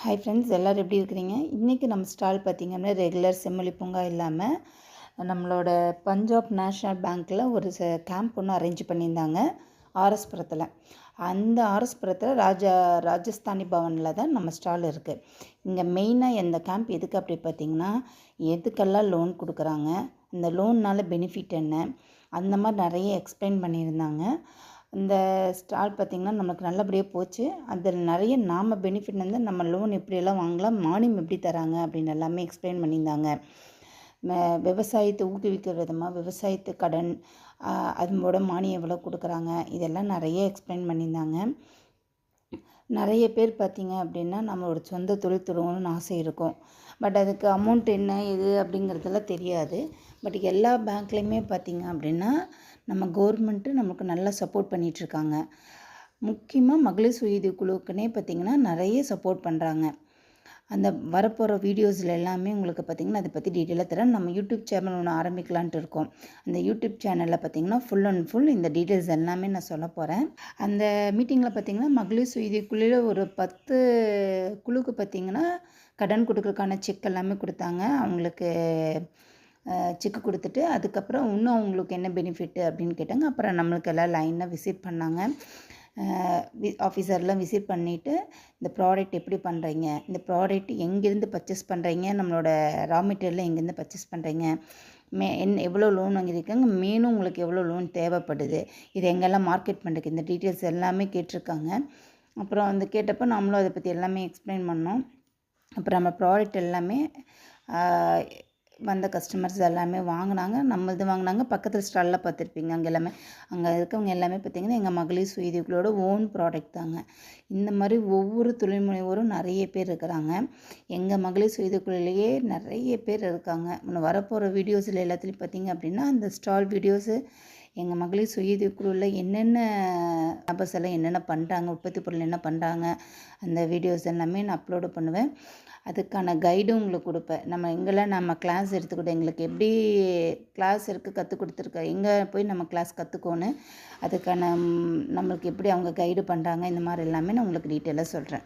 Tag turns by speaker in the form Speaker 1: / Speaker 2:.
Speaker 1: Hi friends, எல்லோரும் எப்படி இருக்கிறீங்க? இன்றைக்கி நம்ம ஸ்டால் பார்த்திங்கன்னா ரெகுலர் செம்மொழி பூங்கா இல்லாமல் நம்மளோட பஞ்சாப் நேஷ்னல் பேங்க்கில் ஒரு கேம்ப் ஒன்று அரேஞ்ச் பண்ணியிருந்தாங்க ஆர்எஸ்புரத்தில். அந்த ஆர்எஸ்புரத்தில் ராஜஸ்தானி பவனில் தான் நம்ம ஸ்டால் இருக்குது. இங்கே மெயினாக இந்த கேம்ப் எதுக்கு அப்படி பார்த்திங்கன்னா, எதுக்கெல்லாம் லோன் கொடுக்குறாங்க, இந்த லோன்னால் பெனிஃபிட் என்ன, அந்த மாதிரி நிறைய எக்ஸ்பிளைன் பண்ணியிருந்தாங்க. இந்த ஸ்டால் பார்த்திங்கன்னா நமக்கு நல்லபடியாக போச்சு. அதில் நிறைய பெனிஃபிட் வந்து நம்ம லோன் எப்படியெல்லாம் வாங்கலாம், மானியம் எப்படி தராங்க அப்படின்னு எல்லாமே எக்ஸ்பிளைன் பண்ணியிருந்தாங்க. விவசாயத்தை ஊக்குவிக்கிற விதமாக விவசாயத்து கடன், அதோட மானியம் எவ்வளோ கொடுக்குறாங்க, இதெல்லாம் நிறைய எக்ஸ்பிளைன் பண்ணியிருந்தாங்க. நிறைய பேர் பார்த்திங்க அப்படின்னா நம்மளோட சொந்த தொழில் தொடங்கணும்னு ஆசை இருக்கும். பட் அதுக்கு அமௌண்ட் என்ன இது அப்படிங்கிறதெல்லாம் தெரியாது. பட் எல்லா பேங்க்லேயுமே பார்த்திங்க அப்படின்னா நம்ம கவர்மெண்ட்டு நமக்கு நல்லா சப்போர்ட் பண்ணிகிட்ருக்காங்க. முக்கியமாக மகளிர் சுய குழுவுக்குன்னே பார்த்திங்கன்னா நிறைய சப்போர்ட் பண்ணுறாங்க. அந்த வரப்போகிற வீடியோஸில் எல்லாமே உங்களுக்கு பார்த்திங்கன்னா அதை பற்றி டீட்டெயிலாக தரேன். நம்ம யூடியூப் சேனல் ஒன்று ஆரம்பிக்கலான்ட்டு இருக்கோம். அந்த யூடியூப் சேனலில் பார்த்திங்கன்னா ஃபுல் அண்ட் ஃபுல் இந்த டீட்டெயில்ஸ் எல்லாமே நான் சொல்ல போகிறேன். அந்த மீட்டிங்கில் பார்த்திங்கன்னா மகளிர் சுய குழுவில் ஒரு 10 குழுக்கு பார்த்திங்கன்னா கடன் கொடுக்குறதுக்கான செக் எல்லாமே கொடுத்தாங்க. அவங்களுக்கு செக்கு கொடுத்துட்டு அதுக்கப்புறம் இன்னும் அவங்களுக்கு என்ன பெனிஃபிட்டு அப்படின்னு கேட்டாங்க. அப்புறம் நம்மளுக்கு எல்லாம் லைனாக விசிட் பண்ணாங்க. ஆஃபீஸர்லாம் விசிட் பண்ணிவிட்டு இந்த ப்ராடக்ட் எப்படி பண்ணுறீங்க, இந்த ப்ராடக்ட் எங்கேருந்து பர்ச்சேஸ் பண்ணுறீங்க, நம்மளோட ரா மெட்டீரியல்லாம் எங்கேருந்து பர்ச்சேஸ் பண்ணுறீங்க, எவ்வளோ லோன் வாங்கியிருக்காங்க, மேலும் உங்களுக்கு எவ்வளோ லோன் தேவைப்படுது, இது எங்கெல்லாம் மார்க்கெட் பண்ணுறதுக்கு, இந்த டீட்டெயில்ஸ் எல்லாமே கேட்டிருக்காங்க. அப்புறம் வந்து கேட்டப்போ நம்மளும் அதை பற்றி எல்லாமே எக்ஸ்பிளைன் பண்ணோம். அப்புறம் நம்ம ப்ராடக்ட் எல்லாமே வந்த கஸ்டமர்ஸ் எல்லாமே வாங்கினாங்க. நம்மளது வாங்கினாங்க. பக்கத்தில் ஸ்டாலில் பார்த்துருப்பீங்க, அங்கே இருக்கவங்க எல்லாமே பார்த்திங்கன்னா எங்கள் மகளிர் சுயதொழிலோட ஓன் ப்ராடக்ட் தாங்க. இந்த மாதிரி ஒவ்வொரு தொழில் முனைவோரும் நிறைய பேர் இருக்கிறாங்க. எங்கள் மகளிர் சுயதொழிலேயே நிறைய பேர் இருக்காங்க. இன்னும் வரப்போகிற வீடியோஸில் எல்லாத்துலேயும் பார்த்திங்க அப்படின்னா அந்த ஸ்டால் வீடியோஸு, எங்கள் மகளிர் சுயதொழிலில் என்னென்ன நபர்ஸ் எல்லாம் என்னென்ன பண்ணுறாங்க, உற்பத்தி பொருள் என்ன பண்ணுறாங்க, அந்த வீடியோஸ் எல்லாமே நான் அப்லோடு பண்ணுவேன். அதுக்கான கைடும் உங்களுக்கு கொடுப்பேன். நம்ம கிளாஸ் எடுத்துக்கிட்டோம், எங்களுக்கு எப்படி கிளாஸ் இருக்குது கற்றுக் கொடுத்துருக்க, எங்கே போய் நம்ம கிளாஸ் கற்றுக்கோன்னு, அதுக்கான நம்மளுக்கு எப்படி அவங்க கைடு பண்ணுறாங்க, இந்த மாதிரி எல்லாமே நான் உங்களுக்கு டீட்டெயிலாக சொல்கிறேன்.